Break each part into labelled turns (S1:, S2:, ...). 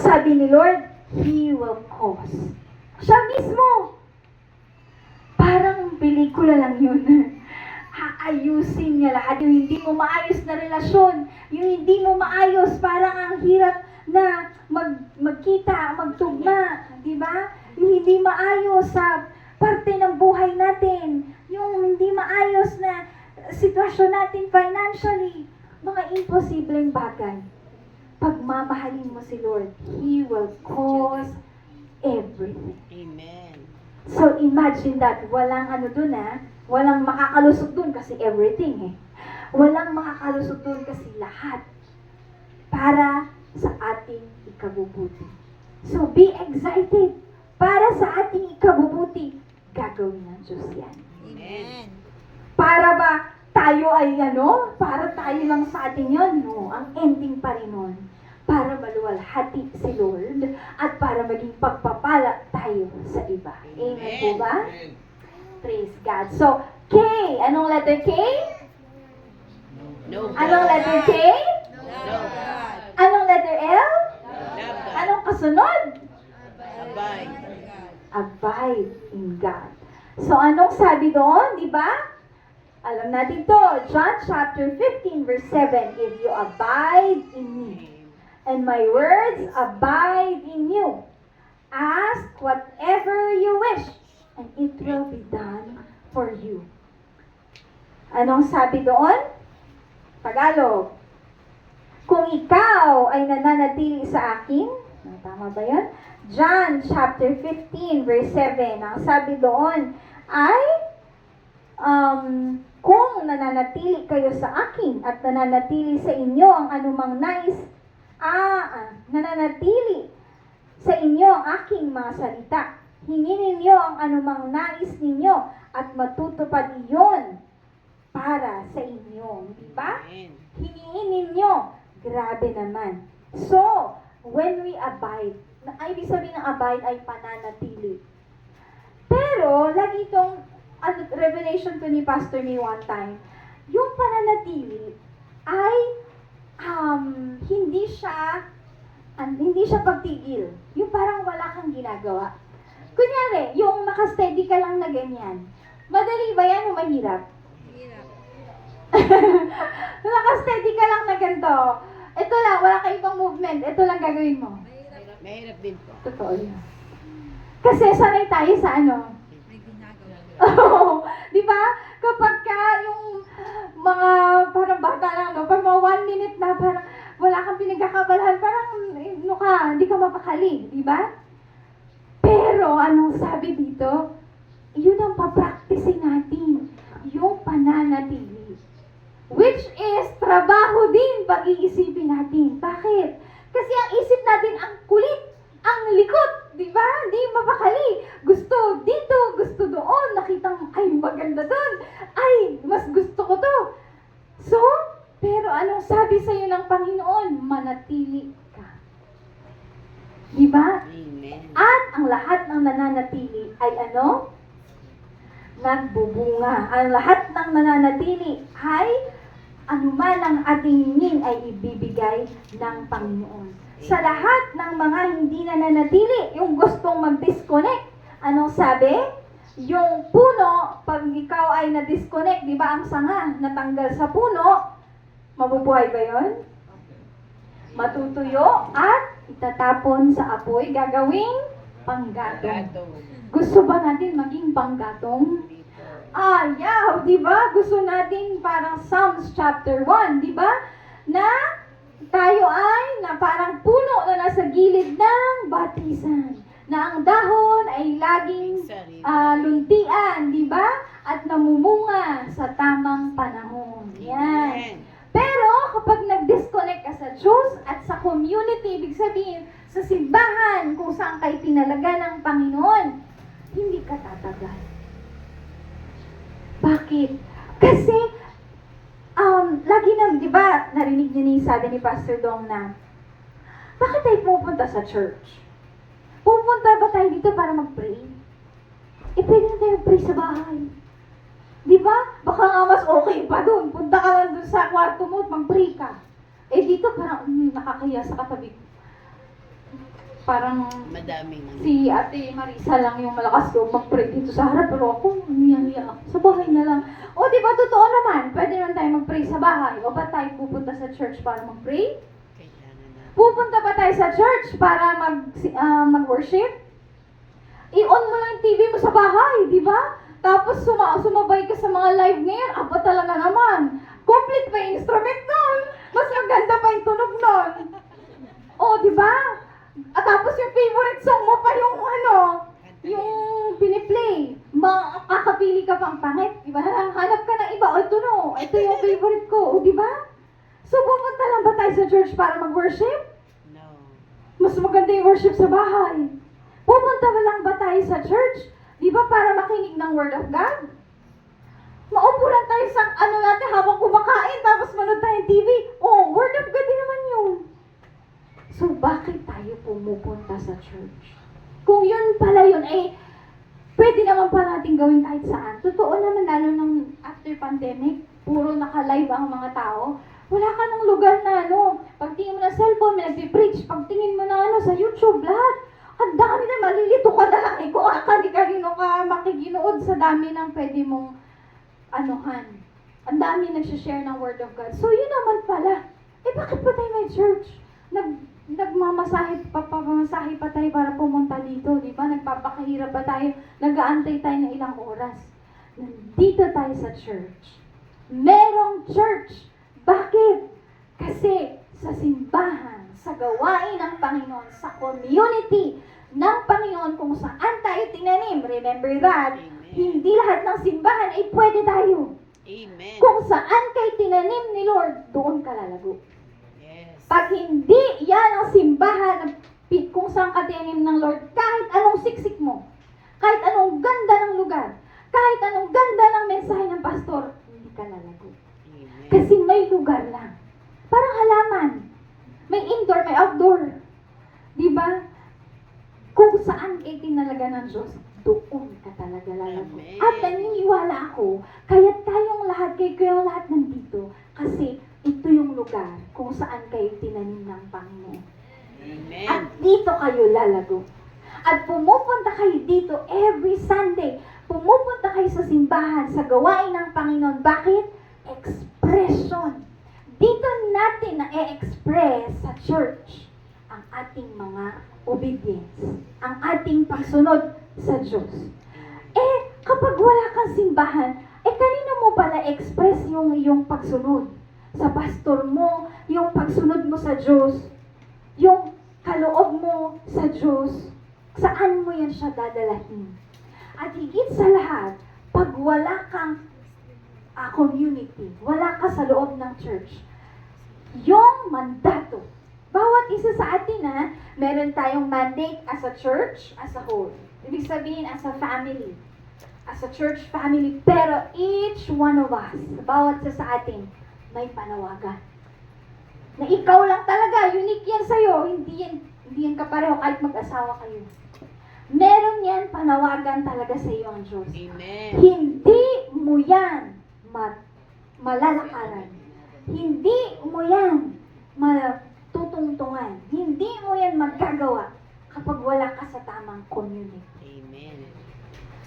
S1: sabi ni Lord? He will cause. Siya mismo. Parang pelikula lang yun. Haayusin niya lahat. Yung hindi mo maayos na relasyon, yung hindi mo maayos, parang ang hirap na magkita, magtugma, di ba? Yung hindi maayos sa parte ng buhay natin, yung hindi maayos na sitwasyon natin financially, mga imposibleng bagay. Pagmamahalin mo si Lord, He will cause everything.
S2: Amen.
S1: So imagine that, walang walang makakalusot dun kasi everything Walang makakalusot dun kasi lahat para sa ating ikabubuti. So be excited. Para sa ating ikabubuti, gagawin ng Diyos yan.
S2: Amen.
S1: Para ba tayo ay para tayo lang sa atin yun? No, ang ending pa rin nun. Para maluwalhati si Lord at para maging pagpapala tayo sa iba. Amen po ba?
S2: Amen.
S1: Praise God. So, K. Anong letter K?
S2: No.
S1: Anong letter K?
S2: No.
S1: Anong letter L?
S2: Love God.
S1: Anong kasunod?
S2: Abide.
S1: Abide in God. So, anong sabi doon? Di ba? Alam natin to. John chapter 15 verse 7. If you abide in me, and my words abide in you, ask whatever you wish, and it will be done for you. Anong sabi doon? Tagalog. Kung ikaw ay nananatili sa akin, tama ba yan? John chapter 15 verse 7. Ang sabi doon ay, kung nananatili kayo sa akin at nananatili sa inyo ang anumang nais, nananatili sa inyo ang aking mga salita. Hingin ninyo ang anumang nais ninyo at matutupad iyon para sa inyo. Di ba?
S2: Amen.
S1: Hingin ninyo. Grabe naman. So, when we abide, ibig sabihin ng abide ay pananatili. Pero, lagi itong revelation to ni Pastor May one time, yung pananatili ay hindi siya pagtigil. Yung parang wala kang ginagawa. Kunyari, yung nakasteady ka lang na ganyan. Madali ba yan o mahirap?
S3: Hirap.
S1: Nakasteady ka lang na ganito. Ito lang, wala kang ibang movement. Ito lang gagawin mo.
S2: Mahirap din po.
S1: Totoo yun. Kasi sanay tayo sa
S3: May ginagawa.
S1: Oh, di ba? Kapag ka yung mga parang bata lang, pag mga 1 minute na parang wala kang pinagkakabalahan, parang hindi ka mapakali, di ba? Pero anong sabi dito? Yun ang papracticein natin, yung pananatili. Which is trabaho din pag-iisipin natin. Bakit? Kasi ang isip natin ang kulit, ang likot, di ba? Hindi mapakali. Gusto dito, gusto doon, nakitang, ay maganda doon, ay mas gusto ko to. So, pero anong sabi sa'yo ng Panginoon? Manatili ka. Di ba?
S2: Amen.
S1: At ang lahat ng nananatili ay nagbubunga. Ang lahat ng nananatili ay anuman ang ating hingin ay ibibigay ng Panginoon. Sa lahat ng mga hindi nananatili, yung gustong mag-disconnect, anong sabi? Yung puno, pag ikaw ay na-disconnect, di ba ang sanga natanggal sa puno, mabubuhay ba yun? Matutuyo at itatapon sa apoy, gagawing panggatong.
S2: Gato.
S1: Gusto ba natin maging panggatong? Ayaw, di ba? Gusto natin parang Psalms chapter 1, di ba? Na tayo ay na parang puno na nasa gilid ng batisan. Na ang dahon ay laging luntian, di ba? At namumunga sa tamang panahon. Yan.
S2: Amen.
S1: Pero kapag nag-disconnect ka sa Diyos at sa community, ibig sabihin, sa simbahan kung saan kayo tinalaga ng Panginoon, hindi ka tatagal. Bakit? Kasi, lagi na, di ba, narinig niyo ni sabi ni Pastor Dong na, bakit tayo pupunta sa church? Pupunta ba tayo dito para mag-pray? Pwede na tayo mag-pray sa bahay. Di ba? Baka nga mas okay pa doon. Punta ka lang doon sa kwarto mo at mag-pray ka. Dito parang nakakaya sa katabi ko. parang
S2: Madaming
S1: si Ate Marisa lang yung malakas loob mag-pray dito sa harap, pero ako, niya ako. Sa bahay na lang. O, di ba, totoo naman, pwede naman tayo mag-pray sa bahay. O ba tayo pupunta sa church para mag-pray?
S2: kailangan na.
S1: Pupunta ba tayo sa church para mag-worship? I-on mo lang yung TV mo sa bahay, di ba? Tapos sumabay ka sa mga live ngayon, aba talaga naman. Complete pa yung instrument nun. Mas maganda pa yung tunog nun. O, di ba? At tapos yung favorite song mo pa yung yung piniplay. Makakapili ka pang pangit, di ba? Hanap ka ng iba, o ito no, ito yung favorite ko, o di ba? So, pupunta lang ba tayo sa church para mag-worship?
S2: No.
S1: Mas maganda yung worship sa bahay. Pupunta ba lang ba tayo sa church? Di ba para makinig ng Word of God? Maupo lang tayo sa natin habang kumakain, tapos manood tayo ng TV. Oh, Word of God din naman yun. So, bakit tayo pumupunta sa church? Kung yun pala yun, pwede naman pa natin gawin kahit saan. Totoo naman, lalo nung after pandemic, puro naka-live ang mga tao. Wala ka ng lugar na pagtingin mo na cellphone, may nagpipreach, pagtingin mo na sa YouTube, lahat. Ang dami na, malilito ka na lang. Kung di ka makikinood sa dami ng pwede mong anuhan. Ang dami nagsishare ng Word of God. So, yun naman pala. Bakit pa tayo may church? Nagmamasahe pa tayo para pumunta dito, di ba? Nagpapakahirap pa tayo, nag-aantay tayo ng ilang oras. Nandito tayo sa church. Merong church. Bakit? Kasi sa simbahan, sa gawain ng Panginoon, sa community ng Panginoon kung saan tayo tinanim. Remember that?
S2: Amen.
S1: Hindi lahat ng simbahan ay pwede tayo.
S2: Amen.
S1: Kung saan kayo tinanim ni Lord, doon ka lalago.
S2: Yes.
S1: Pag hindi yan ang simbahan kung saan ka tinanim ng Lord, kahit anong siksik mo, kahit anong ganda ng lugar, kahit anong ganda ng mensahe ng pastor, hindi ka lalago.
S2: Amen.
S1: Kasi may lugar lang. Parang halaman. May indoor, may outdoor. Di ba? Kung saan kayo tinalaga ng Diyos, doon ka talaga lalago.
S2: Amen.
S1: At naniniwala ako, kaya't kayong lahat nandito, kasi ito yung lugar kung saan kayo tinanim ng Panginoon.
S2: Amen.
S1: At dito kayo lalago. At pumupunta kayo dito every Sunday. Pumupunta kayo sa simbahan, sa gawain ng Panginoon. Bakit? Expression. Dito natin na-express sa church ang ating mga obedience, ang ating pagsunod sa Diyos. Kapag wala kang simbahan, kanino mo pala express yung iyong pagsunod? Sa pastor mo, yung pagsunod mo sa Diyos, yung kaloob mo sa Diyos, saan mo yan siya dadalahin? At higit sa lahat, pag wala kang community, wala ka sa loob ng church, yung mandato, bawat isa sa atin meron tayong mandate as a church, as a whole. Ibig sabihin, as a family. As a church family. Pero each one of us, bawat isa sa atin, may panawagan. Na ikaw lang talaga, unique yan sa'yo. Hindi yan kapareho kahit mag-asawa kayo. Meron yan, panawagan talaga sa iyo ang Diyos.
S2: Amen.
S1: Hindi mo yan malalakaran. Hindi mo yan matutungtungan. Hindi mo yan magagawa kapag wala ka sa tamang community.
S2: Amen.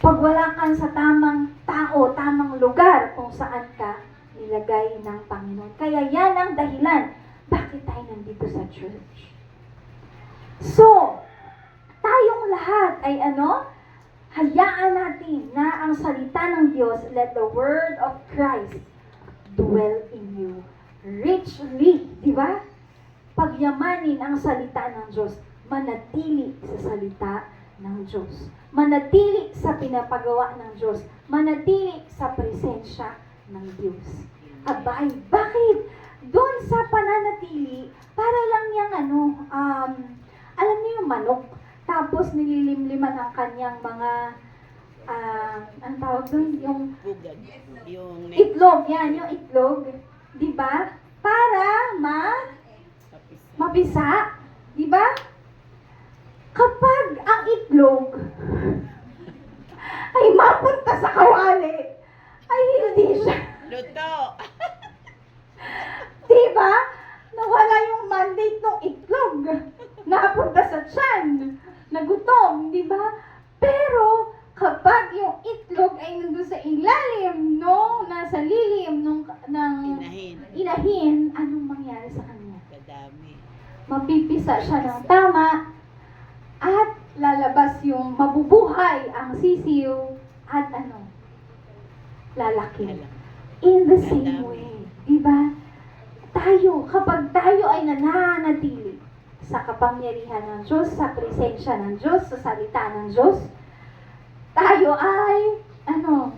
S1: Pag wala ka sa tamang tao, tamang lugar kung saan ka nilagay ng Panginoon. Kaya yan ang dahilan bakit tayo nandito sa church. So, tayong lahat ay hayaan natin na ang salita ng Diyos, let the word of Christ dwell in you richly. Di ba? Pagyamanin ang salita ng Diyos. Manatili sa salita ng Diyos. Manatili sa pinapagawa ng Diyos. Manatili sa presensya ng Diyos. Abay, bakit? Doon sa pananatili, para lang yung alam niyo yung manok, tapos nililimliman ang kanyang mga, ang tawag doon, yung
S2: Bugad. Yung
S1: itlog, yan, yung itlog, di ba? Para mapisa, di ba? Kapag ang itlog ay mapunta sa kawali, ay hindi siya,
S2: Luto.
S1: di ba? Nawala yung mandate ng itlog. Napunta sa itlog, di ba? Pero, kapag yung itlog ay nandun sa ilalim, no, nasa lilim ng
S2: Inahin.
S1: anong mangyari sa kanya?
S2: Kadami.
S1: Mapipisa siya ng tama, at lalabas yung mabubuhay ang sisiw, at lalaki.
S2: Alam.
S1: In the same
S2: Kadami.
S1: way, di ba? Kapag tayo ay nananatili sa kapangyarihan ng Diyos, sa presensya ng Diyos, sa salita ng Diyos, tayo ay,
S2: Lalago.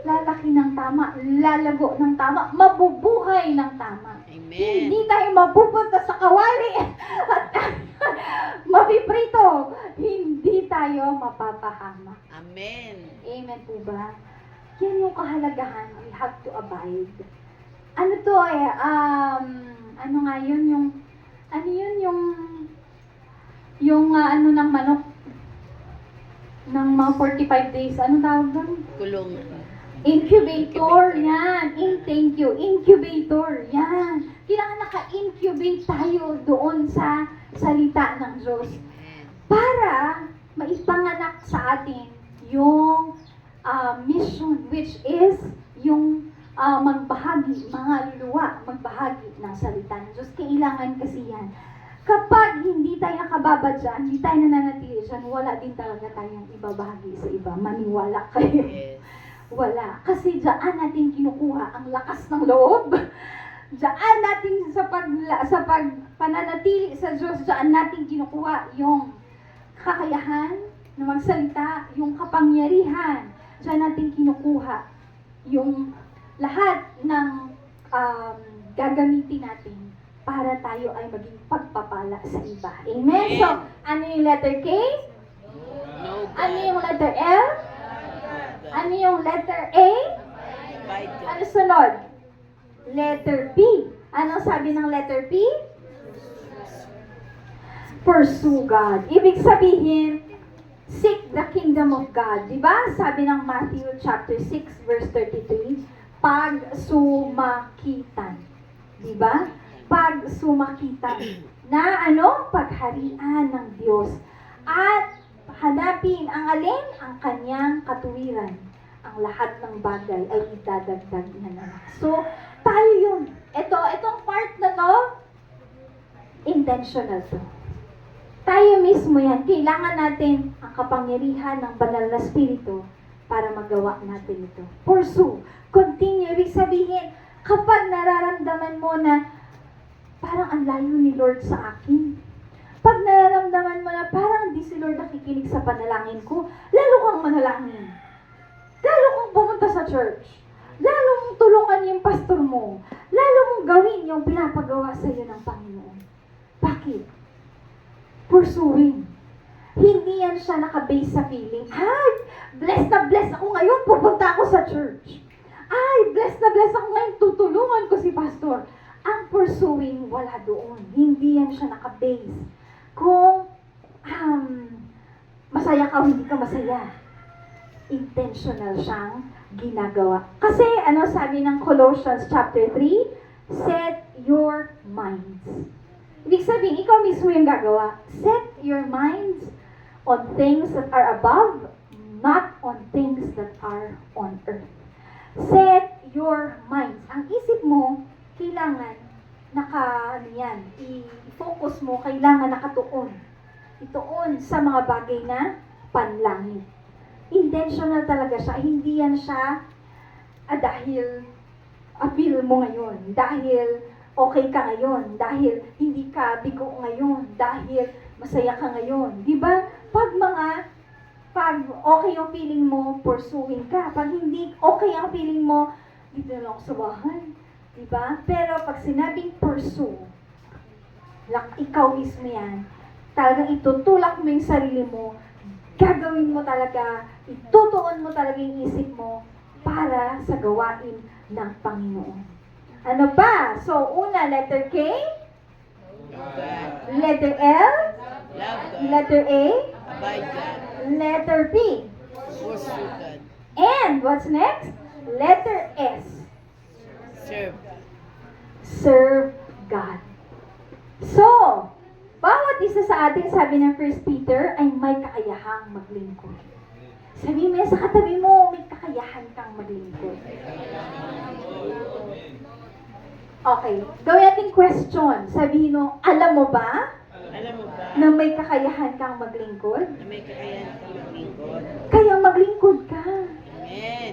S1: lalaki ng tama, lalago ng tama, mabubuhay ng tama.
S2: Amen.
S1: Hindi tayo mapupunta sa kawali at mapiprito. Hindi tayo mapapahamak.
S2: Amen.
S1: Amen po ba? Yan yung kahalagahan. We have to abide. Ano to ano nga yun, yung ng manok, ng mga 45 days, ano tawag doon?
S2: Kulong.
S1: Incubator, yan. Thank you. Incubator, yan. Kailangan naka-incubate tayo doon sa salita ng Diyos
S2: Amen.
S1: para maipanganak sa atin yung mission, which is yung magbahagi, mga luluwa, magbahagi ng salita ng Diyos. Kailangan kasi yan. Kapag hindi tayo nakababa dyan, hindi tayo nananatili dyan, wala din talaga tayong ibabahagi sa iba. Maniwala kayo.
S2: Yes.
S1: Wala. Kasi dyan natin kinukuha ang lakas ng loob. Dyan natin sa pananatili sa Diyos, dyan natin kinukuha yung kakayahan na magsalita, yung kapangyarihan. Dyan natin kinukuha yung lahat ng gagamitin natin para tayo ay maging pagpapala sa iba. Amen? So, ano yung letter K?
S2: No God.
S1: Ano yung letter L? Ano yung letter A?
S2: Abide God.
S1: Ano sunod? Letter P. Ano sabi ng letter P? Pursue God. Ibig sabihin, seek the kingdom of God. Diba? Sabi ng Matthew chapter 6 verse 33, pagsumakitan. Diba? Pagsumakitan na pagharian ng Diyos. At hanapin ang alin? Ang kanyang katuwiran. Ang lahat ng bagay ay idadagdag niya na. So, tayo yun. Itong part na to, intentional to. Tayo mismo yan. Kailangan natin ang kapangyarihan ng banal na spirito para magawa natin ito. Pursue. Continue. Ibig sabihin, kapag nararamdaman mo na parang ang layo ni Lord sa akin, pag nararamdaman mo na parang hindi si Lord nakikinig sa panalangin ko, lalo kang manalangin. Lalo kang pumunta sa church. Lalo mong tulungan yung pastor mo. Lalo mong gawin yung pinapagawa sa iyo ng Panginoon. Bakit? Pursuing. Hindi yan siya nakabase sa feeling. Ay, blessed na blessed ako ngayon, pupunta ako sa church. Ay, blessed na blessed ako ngayon, tutulungan ko si pastor. Ang pursuing, wala doon. Hindi yan siya nakabase. Kung masaya ka o hindi ka masaya, intentional siyang ginagawa. Kasi, sabi ng Colossians chapter 3, set your minds. Ibig sabihin, ikaw mismo yung gagawa. Set your minds on things that are above, not on things that are on earth. Set your minds. Ang isip mo, kailangan i-focus mo, kailangan nakatuon. Ituon sa mga bagay na panlangit. Intentional talaga siya. Hindi yan siya dahil appeal mo ngayon, dahil okay ka ngayon, dahil hindi ka bigo ngayon, dahil masaya ka ngayon. Di ba? Pag okay yung feeling mo, pursuing ka. Pag hindi okay ang feeling mo, dito na lang ako sa bahay. Diba? Pero pag sinabing pursue, ikaw mismo yan, talagang itutulak mo yung sarili mo, gagawin mo talaga, itutuon mo talaga yung isip mo para sa gawain ng Panginoon. Ano pa? So, una, letter K,
S2: God.
S1: letter L,
S2: Love God.
S1: letter A,
S2: Abide God.
S1: letter P.
S2: Pursue God.
S1: And what's next? Letter S.
S2: Serve.
S1: Serve God. So, Bawat isa sa atin, sabi ng 1 Peter, ay may kakayahang maglingkod. Sabi mo yan sa katabi mo, may kakayahan kang maglingkod. Okay, gawin natin question. Sabihin mo, alam mo ba
S2: Alam mo ba
S1: na may kakayahan kang maglingkod?
S2: na may kakayahan kang maglingkod?
S1: Kaya maglingkod ka.
S2: Amen.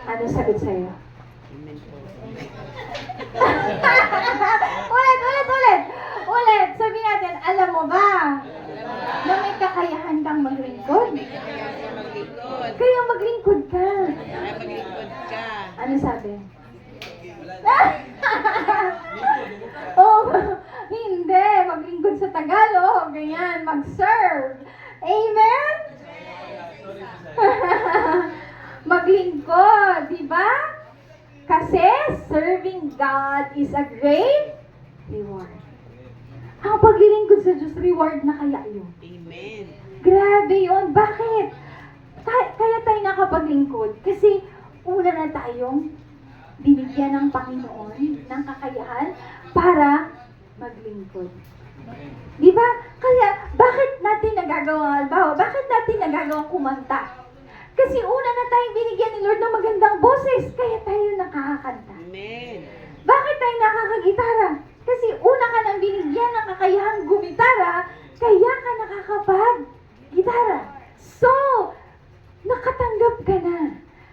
S1: Ano sagot sa'yo?
S2: Amen po.
S1: Ulit. Sabi natin, alam mo ba na may kakayahan kang maglingkod?
S2: May kakayahan kang maglingkod.
S1: Kaya maglingkod ka.
S2: Kaya maglingkod ka.
S1: Ano sabi? Oh, hindi. Maglingkod sa Tagalog. Ganyan, mag-serve. Amen? Maglingkod, di ba? Kasi serving God is a great reward. Ang paglilingkod sa Diyos, reward na kaya yun.
S2: Amen.
S1: Grabe yun. Bakit? Kaya tayo nakapaglingkod. Kasi una na tayong binigyan ng Panginoon ng kakayahan para maglingkod. Di ba? Kaya, bakit natin nagagawa, bakit natin nagagawa kumanta? Kasi una na tayong binigyan ni Lord ng magandang boses, kaya tayo nakakakanta.
S2: Amen.
S1: Bakit tayo nakakagitara? Kasi una ka nang binigyan ng kakayahang gumitara, kaya ka nakakapag-gitara. So, nakatanggap ka na.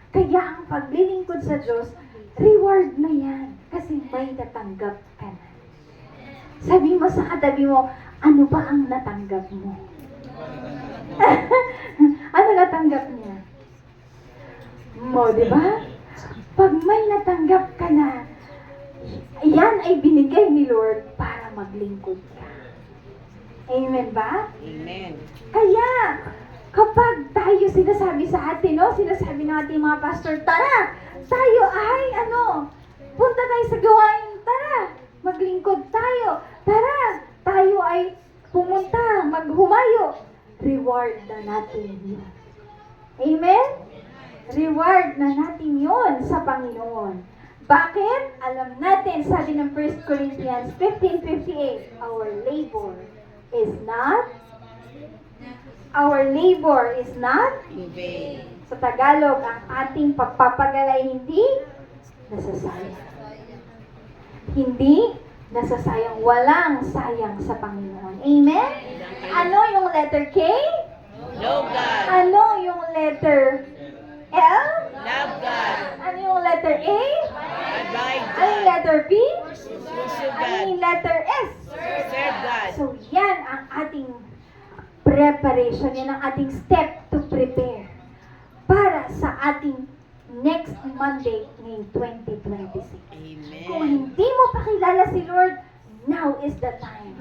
S1: Kaya ang paglilingkod sa Diyos, reward na yan. Kasi may natanggap ka na. Sabi mo sa katabi mo, ano ba ang natanggap mo? Ano natanggap niya? Mo, di ba? Pag may natanggap ka na, yan ay binigay ni Lord para maglingkod ka. Amen ba?
S2: Amen.
S1: Kaya, kapag tayo sinasabi sa atin, no? Sinasabi ng ating mga pastor, tara, tayo ay, punta tayo sa gawain, tara, maglingkod tayo, tara, tayo ay pumunta, maghumayo. Reward na natin yun. Amen? Reward na natin yun sa Panginoon. Bakit? Alam natin, sabi ng 1 Corinthians 15:58, our labor is not
S2: In vain.
S1: sa Tagalog, ang ating pagpapagalay hindi nasasayang. Hindi nasasayang. Walang sayang sa Panginoon. Amen? Ano yung letter K?
S2: Know God.
S1: Ano yung letter L?
S2: Love God.
S1: Ano yung letter A?
S2: Abide
S1: Ano yung
S2: God.
S1: letter B?
S2: Pursue
S1: Ano
S2: God.
S1: yung letter S?
S2: Serve God.
S1: So, yan ang ating preparation. Yan ang ating step to prepare para sa ating next Monday ngayong 2026. Kung
S2: Amen.
S1: hindi mo pa kilala si Lord, now is the time.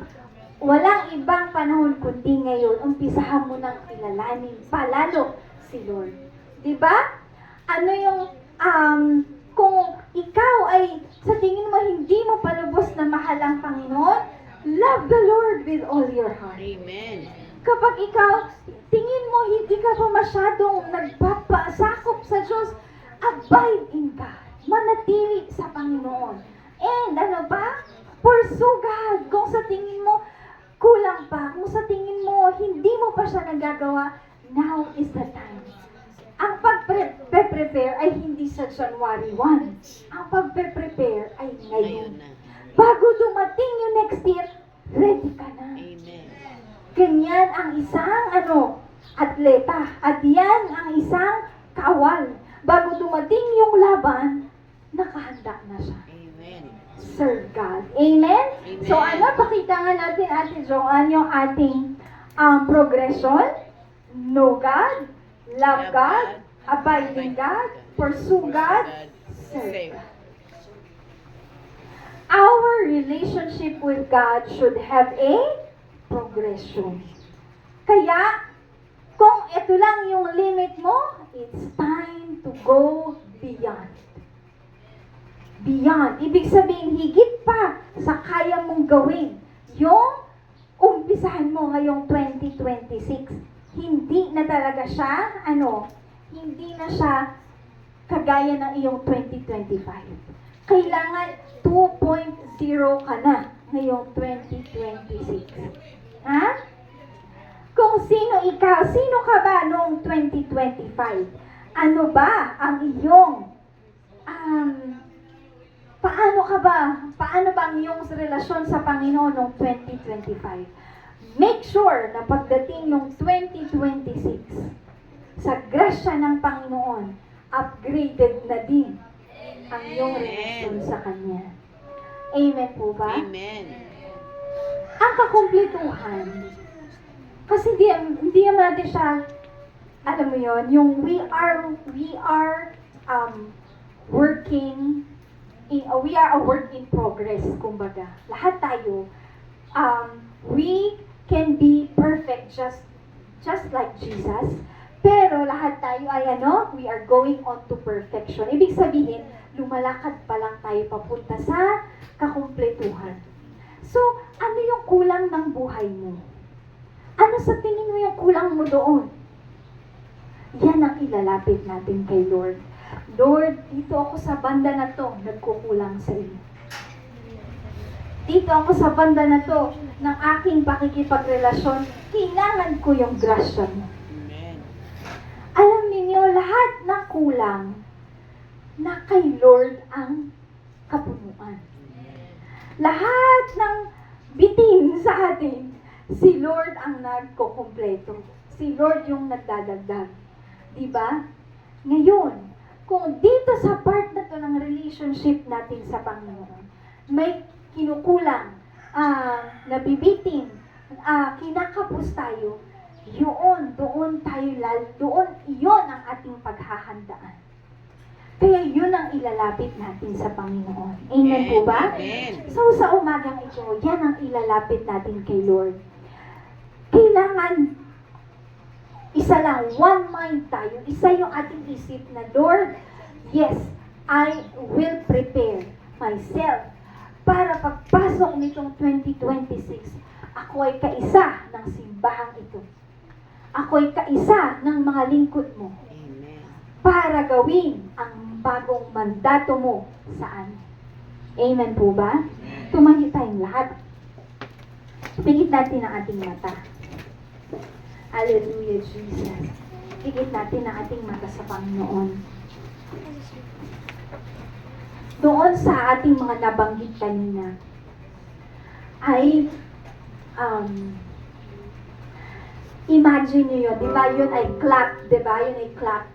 S1: Walang ibang panahon kundi ngayon. Umpisahan mo nang kilalanin palalo si Lord. Diba? Ano yung, kung ikaw ay sa tingin mo hindi mo palubos na mahal ang Panginoon, love the Lord with all your heart.
S2: Amen.
S1: Kapag ikaw, tingin mo hindi ka pa masyadong nagpapasakop sa Diyos, abide in God. Manatili sa Panginoon. And ano pa? Pursue God. Kung sa tingin mo, kulang pa. Kung sa tingin mo, hindi mo pa siya nagagawa, now is the time. Ang pag-prepare ay hindi sa January 1. Ang pag-prepare ay
S2: Ngayon
S1: ngayon.
S2: na.
S1: Bago dumating yung next year, ready ka na.
S2: Amen.
S1: Ganyan ang isang atleta. At yan ang isang kawal. Bago dumating yung laban, nakahanda na siya.
S2: Amen.
S1: Serve God. Amen?
S2: Amen.
S1: So pakita nga natin, Ate Joanne, yung ating progression. Know God, love God, abide in God, pursue God, serve God. Our relationship with God should have a progression. Kaya, kung ito lang yung limit mo, it's time to go beyond. Beyond. Ibig sabihin, higit pa sa kaya mong gawin. Yung umpisahan mo ngayong 2026. Hindi na talaga siya, hindi na siya kagaya ng iyong 2025. Kailangan 2.0 ka na ngayong 2026. Ha? Kung sino ikaw, sino ka ba noong 2025? Ano ba ang iyong, paano ka ba, paano ba ang iyong relasyon sa Panginoon noong 2025? Make sure na pagdating noong 2026, sa grasya ng Panginoon, upgraded na din ang iyong relasyon sa Kanya. Amen po ba?
S2: Amen.
S1: Ang kakumpletuhan, kasi hindi naman natin siya, alam mo yon, yung we are working, we are a work in progress, kumbaga. Lahat tayo, we can be perfect just like Jesus, pero lahat tayo ay we are going on to perfection. Ibig sabihin, lumalakad pa lang tayo papunta sa kakumpletuhan. So, ano yung kulang ng buhay mo? Ano sa tingin mo yung kulang mo doon? Yan ang ilalapit natin kay Lord. Lord, dito ako sa banda na to, nagkukulang sa iyo. Dito ako sa banda na to, ng aking pakikipagrelasyon, kailangan ko yung grasya mo.
S2: Amen.
S1: Alam niyo, lahat ng kulang, na kay Lord ang kapunuan. Lahat ng bitin sa atin, si Lord ang nagkukumpleto. Si Lord yung nagdadagdag. Diba? Ngayon, kung dito sa part na to ng relationship natin sa Panginoon, may kinukulang, nabibitin, kinakapos tayo, doon iyon ang ating paghahandaan. Kaya yun ang ilalapit natin sa Panginoon. Amen po ba?
S2: Amen.
S1: So sa umagang ito, yan ang ilalapit natin kay Lord. Kailangan isa lang, one mind tayo. Isa yung ating isip na, Lord, yes, I will prepare myself para pagpasok nitong 2026, ako ay kaisa ng simbahang ito. Ako ay kaisa ng mga lingkod mo
S2: Amen.
S1: para gawin ang bagong mandato mo sa amin. Amen po ba? Tumayo tayong lahat. Pigit natin ang ating mata. Hallelujah, Jesus. Pigit natin ang ating mata sa Panginoon. Doon sa ating mga nabanggit kanina, ay, imagine nyo yun, di ba yun ay clap, di ba yun ay clap.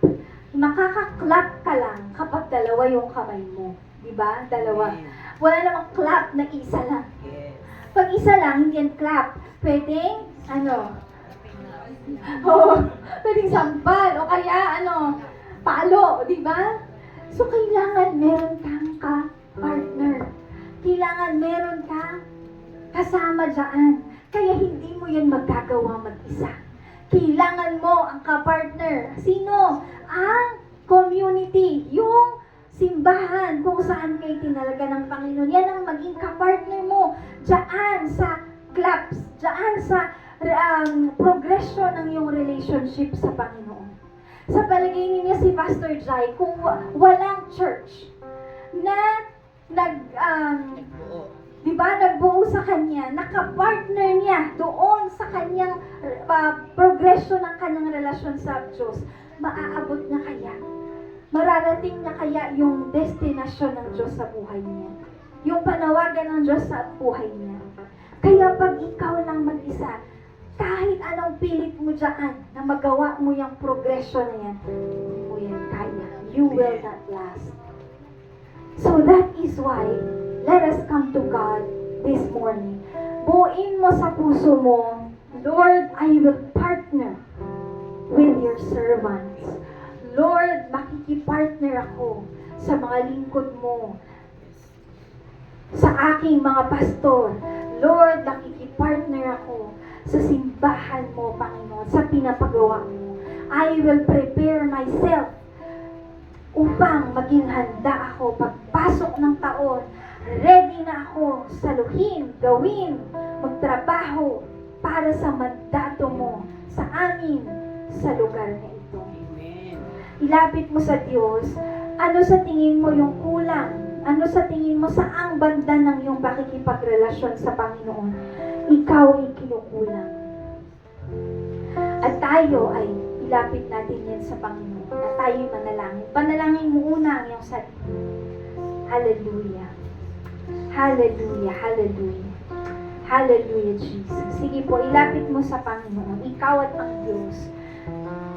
S1: Makaka-clap ka lang kapag dalawa yung kamay mo. Di ba? Dalawa. Wala namang clap na isa lang.
S2: Yes.
S1: Pag isa lang, hindi yan clap. Pwedeng, pwedeng sampal, o kaya, palo, di ba? So, kailangan meron kang ka-partner. Kailangan meron kang kasama dyan. Kaya hindi mo yan magagawa mag-isa. Kailangan mo ang ka-partner. Sino? Ang community. Yung simbahan kung saan kayo tinalaga ng Panginoon. Yan ang maging ka-partner mo. Diyan sa clubs. Diyan sa progression ng iyong relationship sa Panginoon. Sa palagay ninyo si Pastor Jai, kung walang church na
S2: Nagbuo.
S1: di ba, nagbuo sa kanya, nakapartner niya doon sa kanyang progression ng kanyang relasyon sa Diyos, maaabot niya kaya? Mararating niya kaya yung destinasyon ng Diyos sa buhay niya? Yung panawagan ng Diyos sa buhay niya? Kaya pag ikaw lang mag-isa, kahit anong pilit mo dyan na magawa mo yung progression na yan, hindi mo yan kaya. You will not last. So that is why, let us come to God this morning. Buuin mo sa puso mo, Lord, I will partner with your servants. Lord, makikipartner ako sa mga lingkod mo, sa aking mga pastor. Lord, makikipartner ako sa simbahan mo, Panginoon, sa pinapagawa mo. I will prepare myself upang maging handa ako pagpasok ng taon. Ready na ako saluhin, gawin, magtrabaho para sa mandato mo sa amin sa lugar na ito.
S2: Amen.
S1: Ilapit mo sa Diyos, ano sa tingin mo yung kulang? Ano sa tingin mo saang banda ng iyong pakikipagrelasyon sa Panginoon? ikaw ay kinukulang. At tayo ay ilapit natin yan sa Panginoon na tayo'y manalangin. Panalangin mo una ang iyong sarili. Hallelujah. Hallelujah. Hallelujah. Hallelujah, Jesus. Sige po, ilapit mo sa Panginoon. Ikaw at ang Diyos.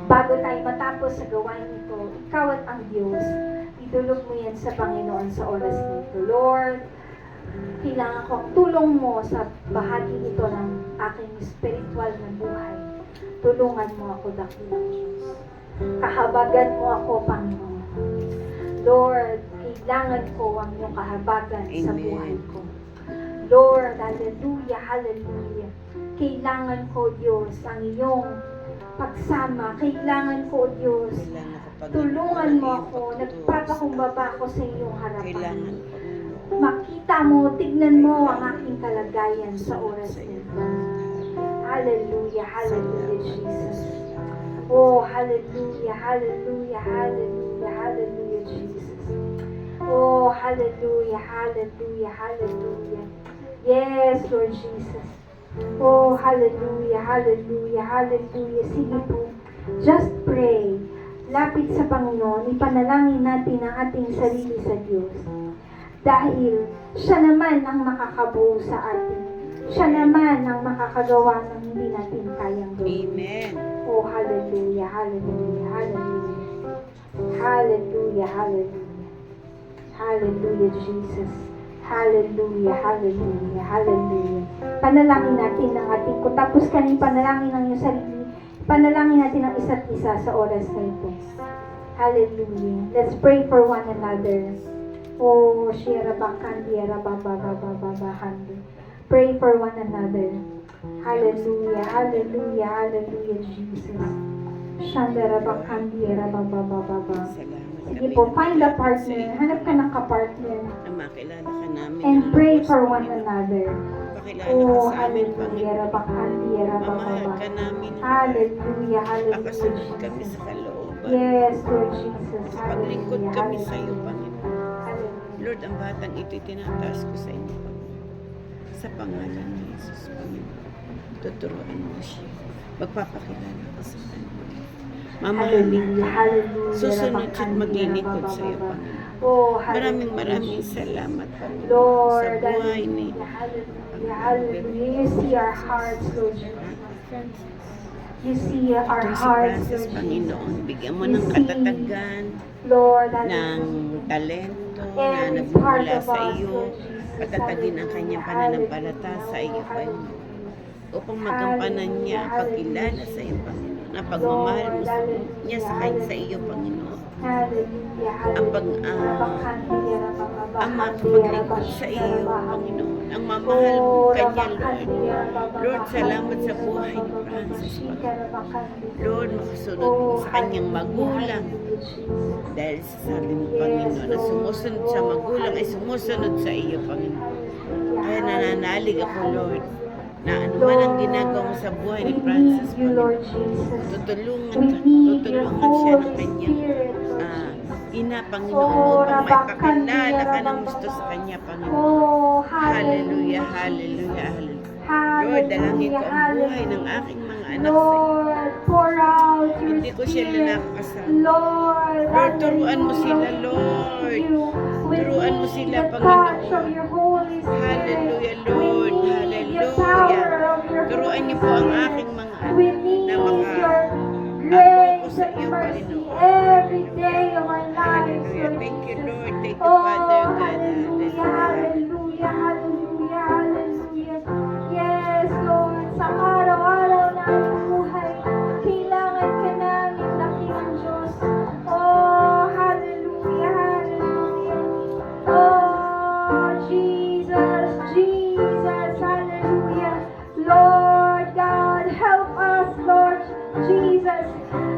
S1: Bago tayo matapos sa gawain ito, ikaw at ang Diyos, idulog mo yan sa Panginoon sa oras na ito. Lord, kailangan ko ang tulong mo sa bahagi ito ng aking spiritual na buhay. Tulungan mo ako, dakilang Diyos. Kahabagan mo ako, Panginoon. Lord, kailangan ko ang iyong kahabagan sa
S2: Amen.
S1: buhay ko. Lord, hallelujah, hallelujah. Kailangan ko, Diyos, ang iyong pagsama. Kailangan ko, Diyos,
S2: Kailangan ko pag
S1: tulungan mo ako. Nagpapakumbaba ako sa iyong harapan.
S2: Kailangan ko.
S1: Makita mo, tignan mo ang aking kalagayan sa oras na ito. Hallelujah, hallelujah, Jesus. Oh, hallelujah, hallelujah, hallelujah, hallelujah, Jesus. Oh, hallelujah, hallelujah, hallelujah. Yes, Lord Jesus. Oh, hallelujah, hallelujah, hallelujah. Sige po, just pray. Lapit sa Panginoon, ipanalangin natin ang ating sarili sa Diyos. Dahil siya naman ang makakabuo sa atin. Siya naman ang makakagawa ng hindi natin kayang gawin.
S2: Amen.
S1: Oh, hallelujah, hallelujah, hallelujah. Hallelujah, hallelujah. Hallelujah, Jesus. Hallelujah, hallelujah, hallelujah. Panalangin natin ang ating, kung tapos ka na yung panalangin ng iyong sarili, panalangin natin ang isa't isa sa oras na ito. Hallelujah. Let's pray for one another. Oh, Shira Bakandi, Rabababababahandi. Pray for one another. Hallelujah, hallelujah, hallelujah, Jesus. Shandara Bakandi, Rabababababa.
S2: Salamat.
S1: Sige po, find a partner. Hanap ka ng kapartner.
S2: Na makilala ka namin.
S1: And
S2: ang
S1: pray
S2: lubos,
S1: for one
S2: Panginoon.
S1: another.
S2: Pakilala ka
S1: Oh,
S2: sa amin,
S1: hallelujah,
S2: Panginoon.
S1: Rabakandi,
S2: Mamahal
S1: Rabababa.
S2: ka namin.
S1: Hallelujah, hallelujah,
S2: Makasunod kami
S1: Jesus.
S2: sa kalooban.
S1: Yes, Lord Jesus.
S2: Paglingkod
S1: Hallelujah,
S2: kami sa iyo,
S1: hallelujah.
S2: Panginoon.
S1: Hallelujah.
S2: Lord, ang batang ito'y tinataas ko sa inyo, Panginoon. Sa pangalan ni Jesus, Panginoon. Tuturuan mo siya. Magpapakilala ka sa kanya. Mamahalin
S1: Hallelujah,
S2: ka.
S1: hallelujah.
S2: Susunod siya't
S1: Rabakandi,
S2: maglilingkod sa iyo,
S1: Rabababa.
S2: Panginoon.
S1: Oh,
S2: Maraming
S1: hallelujah, Jesus.
S2: salamat, Panginoon.
S1: Lord,
S2: sa buhay ni
S1: hallelujah, hallelujah, hallelujah. You see our hearts, Lord Jesus. You see our
S2: Itong si
S1: hearts,
S2: Francis,
S1: Lord
S2: Panginoon.
S1: Jesus.
S2: Bigyan mo
S1: You
S2: ng
S1: see,
S2: katatagan,
S1: Lord,
S2: ng
S1: hallelujah.
S2: talento na
S1: And it's part
S2: nagmumula
S1: of
S2: sa
S1: us,
S2: iyo.
S1: Lord Jesus.
S2: Patatagin ang kanyang pananampalataya sa iyo, Panginoon. Upang magampanan niya ang pagkilala sa iyo, Panginoon. Ang pagmamahal mo niya sa kanya sa iyo, Panginoon.
S1: Hallelujah,
S2: Ang pag ang makapaglingkod sa iyo, Panginoon. Ang mamahal mo kanya, Lord. Lord, salamat sa buhay ni Francis, Panginoon. Lord, makasunod mo sa kanyang magulang. Dahil sabi mo, Panginoon, na sumusunod sa magulang ay sumusunod sa iyo, Panginoon. Kaya nananalig ako, Lord, na ano man ang ginagawa mo sa buhay ni Francis,
S1: you, Lord
S2: Panginoon.
S1: Jesus.
S2: Tutulungan
S1: We
S2: ka,
S1: need your
S2: tutulungan siya ng
S1: Holy
S2: kanyang
S1: Spirit, Lord
S2: ina,
S1: Jesus.
S2: Panginoon,
S1: Oh,
S2: upang maipakilala ka ng
S1: Rabakandi,
S2: gusto sa kanya, Panginoon.
S1: Oh,
S2: Hallelujah,
S1: hallelujah,
S2: hallelujah,
S1: Jesus.
S2: hallelujah. Lord, dalangin ko ang buhay ng aking mga anak sa iyo.
S1: Lord, pour out your
S2: Hindi ko sila
S1: spirit.
S2: nakakasama.
S1: Lord,
S2: Lord, turuan mo sila,
S1: hallelujah.
S2: Lord.
S1: We
S2: Turuan mo
S1: need
S2: sila,
S1: the
S2: Panginoon.
S1: touch of your Holy Spirit.
S2: Hallelujah, Lord.
S1: We need the
S2: Hallelujah.
S1: power of your
S2: Turuan niyo
S1: Holy
S2: po ang
S1: Spirit.
S2: aking mga anak
S1: We
S2: na
S1: need your
S2: maka-apo
S1: grace
S2: sa
S1: and
S2: iyo,
S1: mercy
S2: Panginoon.
S1: every day of our lives,
S2: Hallelujah.
S1: Lord
S2: Thank you,
S1: Jesus.
S2: Lord. Thank you,
S1: Oh,
S2: Father God.
S1: hallelujah, hallelujah, hallelujah, hallelujah. Yes, Lord, sa araw-araw na aming buhay, kailangan ka namin, dakilang Diyos. Oh, hallelujah, hallelujah. Oh, Jesus, Jesus, hallelujah. Lord God, help us, Lord Jesus.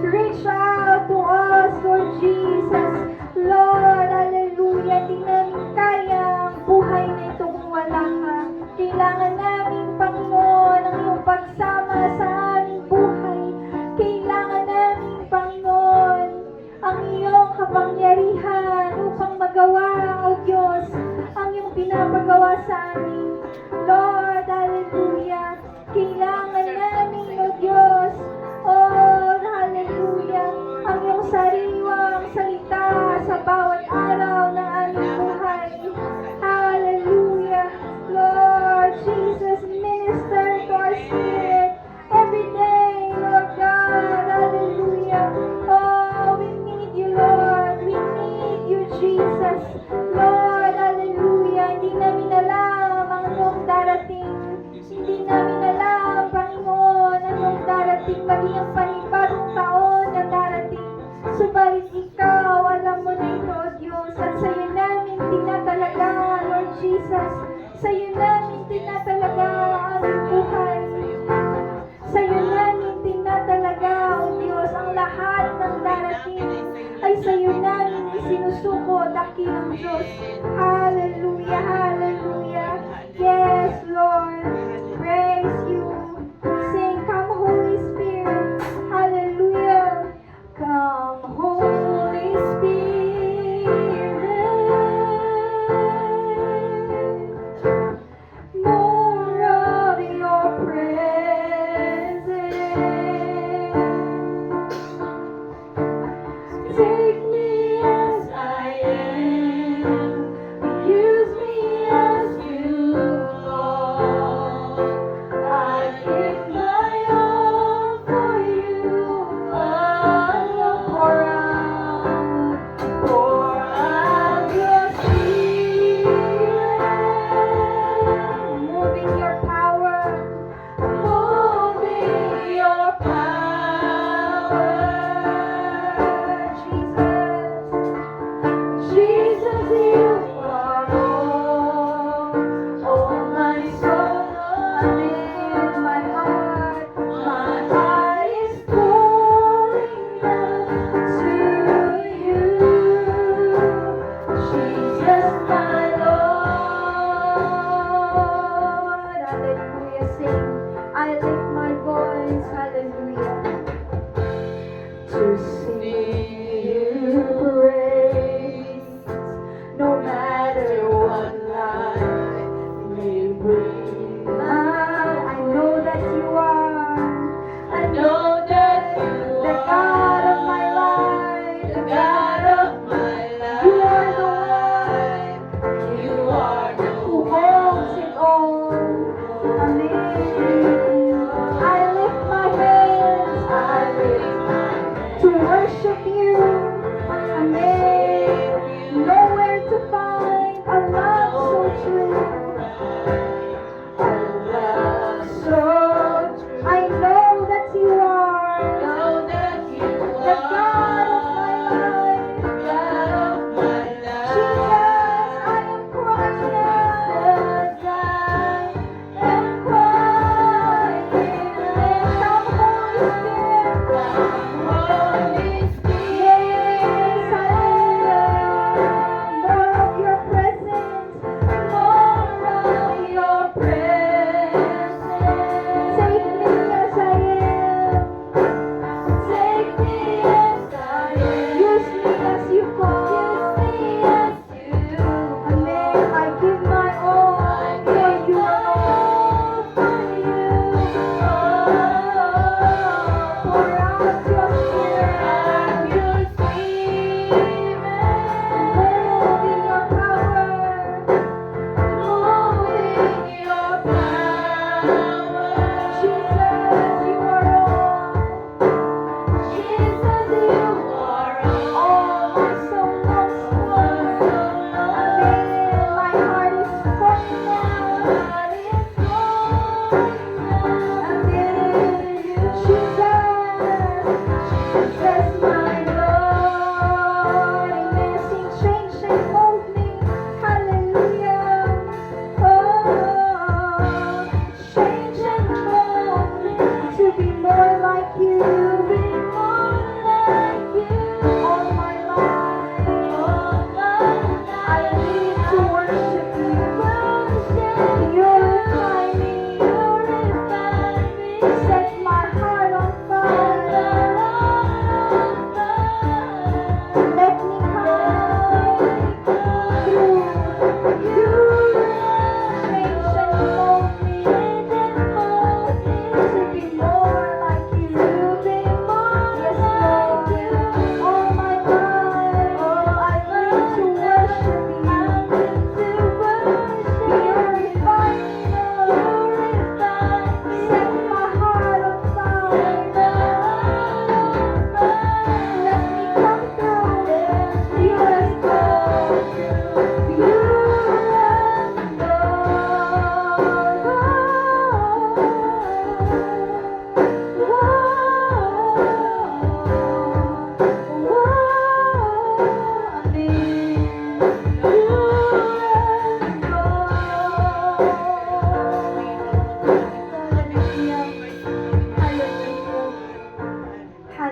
S1: Reach out to us, Lord Jesus. Lord, hallelujah. Di namin kaya ang buhay na ito kung wala ka. Kailangan namin, Panginoon, ang iyong pagsama sa aming buhay. Kailangan namin, Panginoon, ang iyong kapangyarihan upang magawa, O Diyos, ang iyong pinapagawa sa amin. Lord, hallelujah. darating, maging ang panibagong taon na darating. Subalit ikaw, alam mo na ito, O Diyos, at sa'yo namin tinatalaga, Lord Jesus. Sa'yo namin tinatalaga ang aming buhay. Sa'yo namin tinatalaga, O Diyos, ang lahat ng darating ay sa'yo namin isinusuko, dakilang Diyos. Hallelujah, hallelujah. Yes, Lord. Praise you. Sing, come Holy Spirit.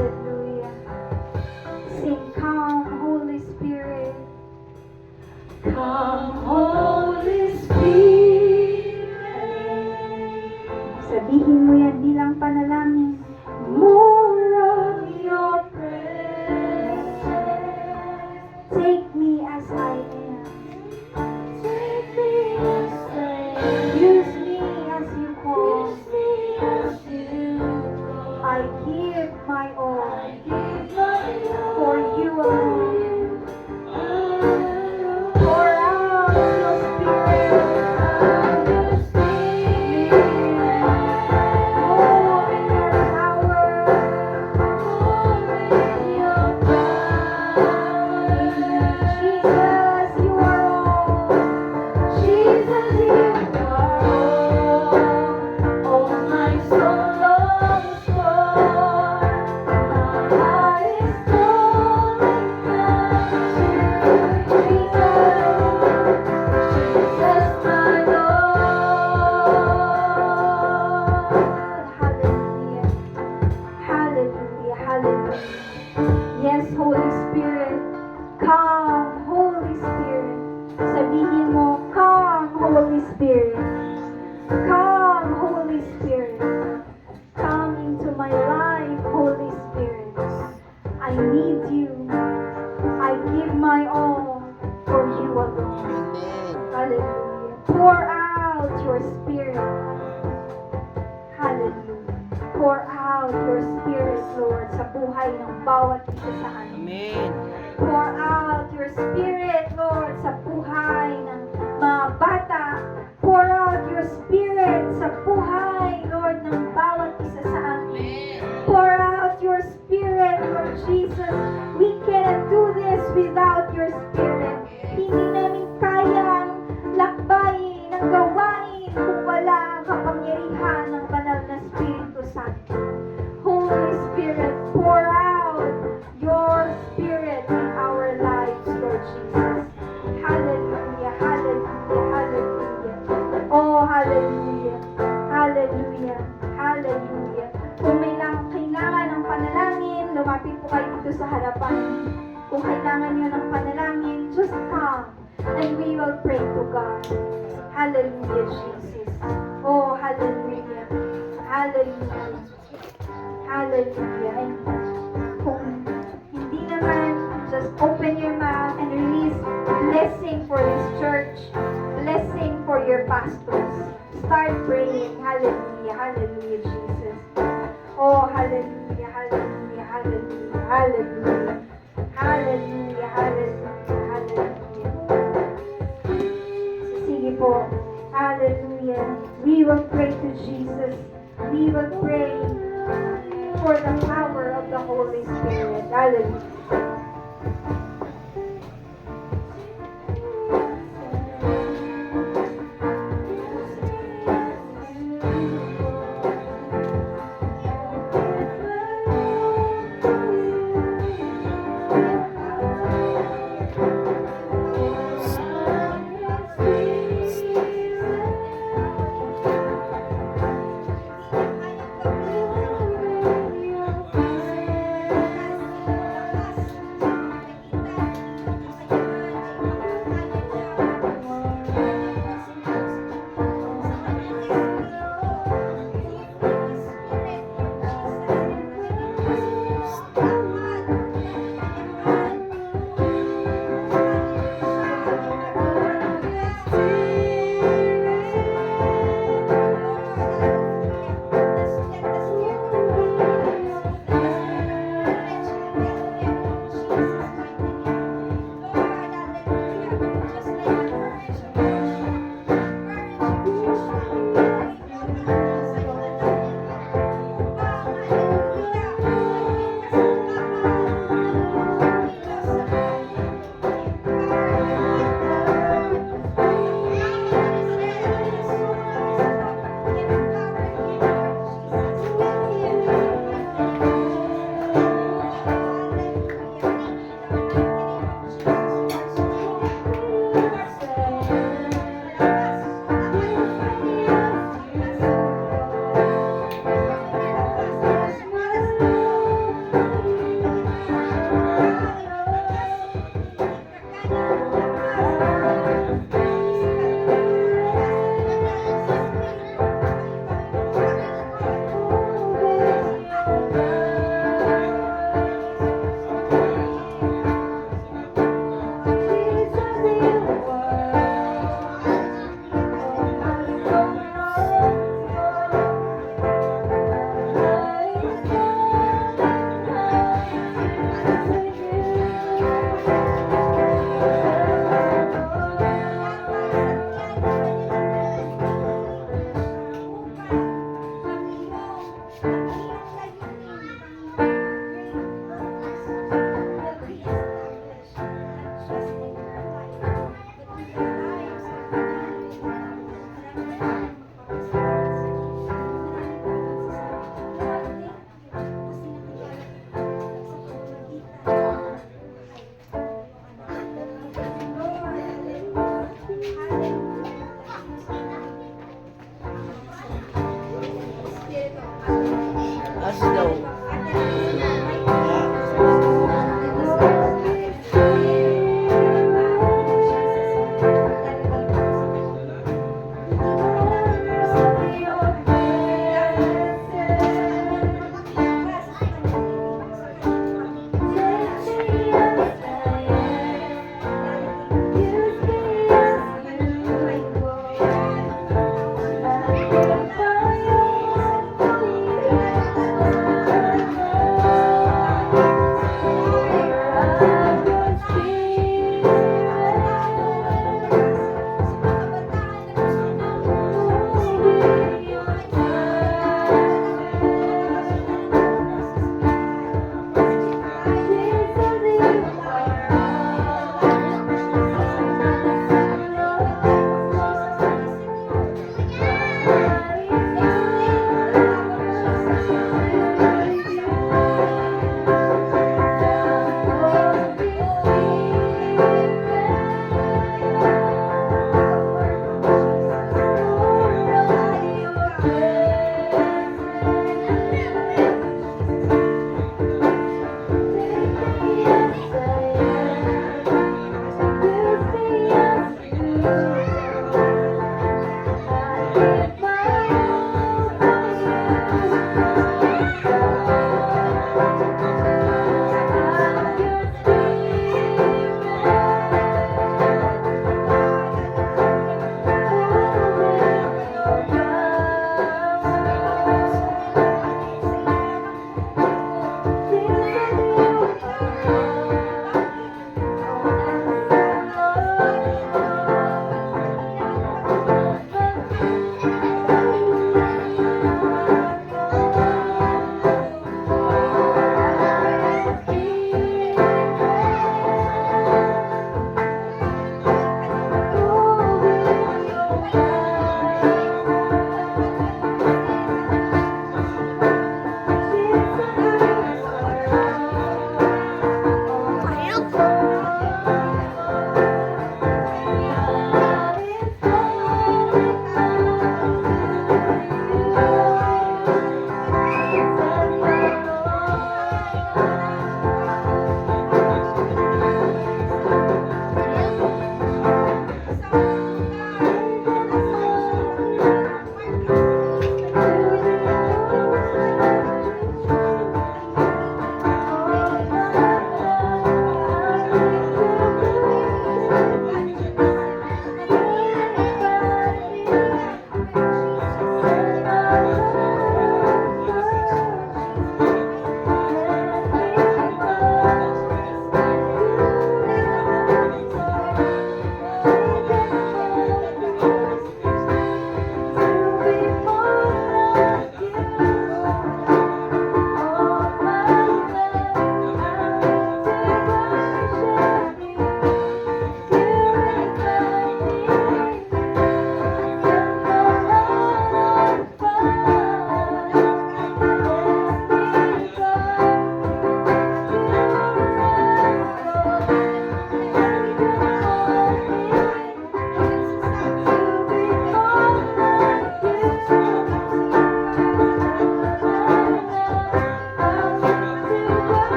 S1: Hallelujah. Sing, come, Holy Spirit. Come, Holy Spirit. Sabihin mo yan bilang panalangin. More of your presence. Take me as I am. Take me as I am. Use me as you call. Use me as you call. I give my all. I give my all. For you alone. Pour out your spirit. Your spirit. Move in your power. Move in your power. Jesus, you are all. Jesus, you are all. Oh, my soul longs for. My heart is calling out to Jesus. Jesus, my Lord. Hallelujah. Hallelujah. Hallelujah. Yes, Holy Spirit. Come, Holy Spirit. Sabihin mo, come, Holy Spirit. Come, Holy Spirit. Come into my life, Holy Spirit. I need you. I give my all for you alone.
S2: Amen.
S1: Hallelujah. Pour out your spirit. Hallelujah. Pour out your spirit, Lord, sa buhay ng bawat isa sa amin.
S2: Amen.
S1: Pour out your spirit, Lord, sa buhay ng mga bata. Pour out your spirit sa buhay, Lord, ng bawat isa sa amin. Pour out your spirit, Lord Jesus. We cannot do this without your spirit. Hindi namin kayang lakbayin ang gawain kung wala ang kapangyarihan ng banal na Espiritu Santo. Holy Spirit, pour out your spirit in our lives, Lord Jesus. Hallelujah, hallelujah, hallelujah. Oh, hallelujah, hallelujah, hallelujah. Kung may kailangan ng panalangin, lumapit po kayo dito sa harapan. Kung kailangan nyo ng panalangin, just come and we will pray to God. Hallelujah, Jesus. Oh, hallelujah, hallelujah. Hallelujah. And kung hindi naman, just open your mouth and release blessing for this church, blessing for your pastors. Start praying. Hallelujah. Hallelujah, Jesus. Oh, hallelujah. Hallelujah. Hallelujah. Hallelujah. Hallelujah. Hallelujah. Hallelujah. Sige po. Hallelujah. We will pray to Jesus. We will pray for the power of the Holy Spirit. Hallelujah.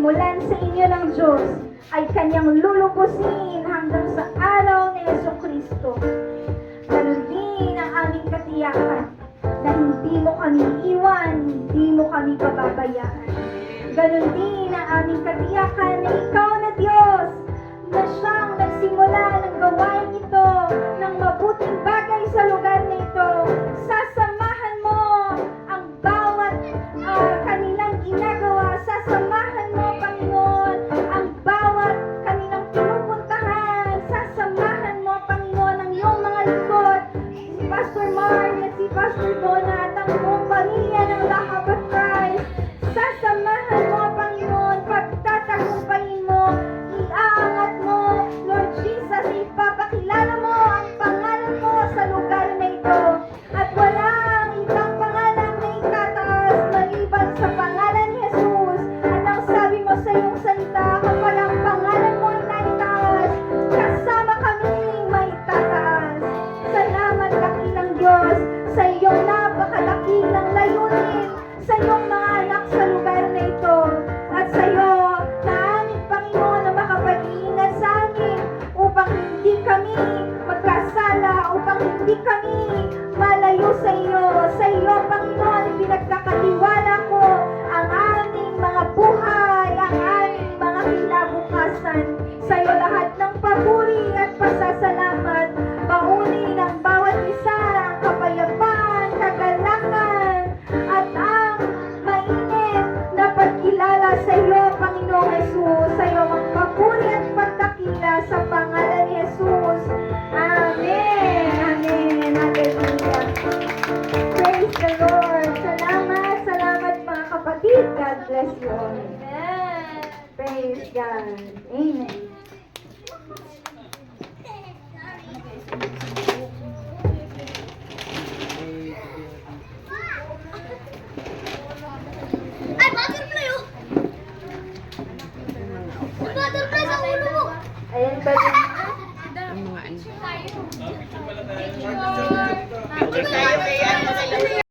S1: sinimulan sa inyo ng Diyos ay kanyang lulubusin hanggang sa araw ni Jesucristo. Ganun din ang aming katiyakan na hindi mo kami iwan, hindi mo kami pababayaan. Ganun din ang aming katiyakan na ikaw na Diyos na siyang nagsimula ng gawain ito ng mabuting bagay sa lugar na ito. Sasamahan mo ang bawat kanilang ginagawa. Sasamahan mo, Panginoon, ang bawat kanilang pinupuntahan. Sasamahan mo, Panginoon, ang iyong mga lingkod. Si Pastor Mark at si Pastor Donna at ang buong pamilya ng The Hub of Christ. Sasamahan mo, Panginoon, pagtatagumpayin mo, iaangat mo, Lord Jesus, ipapakilala mo ang pangalan mo sa lugar na ito. At walang ibang pangalan na itataas maliban sa pangalan ni Jesus. At ang sabi mo sa iyong salita, kapag ang pangalan mo ay naitaas, kasama kaming maitataas. Salamat, dakilang Diyos, sa iyong napakadakilang layunin sa iyong mga anak sa lugar na ito. At sa iyo, na aming Panginoon na makapag-iingat sa amin upang hindi kami magkasala, upang hindi kami malayo sa iyo. Sa iyo, Panginoon, pinagkakatiwala ko ang aming mga buhay, ang aming mga kinabukasan. Sa iyo lahat ng papuri at pasasalamat, baunin ang bawat isa, ang kapayapaan, kagalakan, at ang mainit na pagkilala sa iyo, Panginoong Jesus. Sa iyo ang papuri at pagdakila sa pangalan ni Jesus. Amen. Amen. Hallelujah. Praise the Lord. Salamat, salamat mga kapatid. God bless you all. Amen. Praise God. Amen.
S4: Ay, butterfly oh! May butterfly sa ulo mo!
S1: Ayan pa din.
S2: Ang mga ano.
S4: Picture tayo.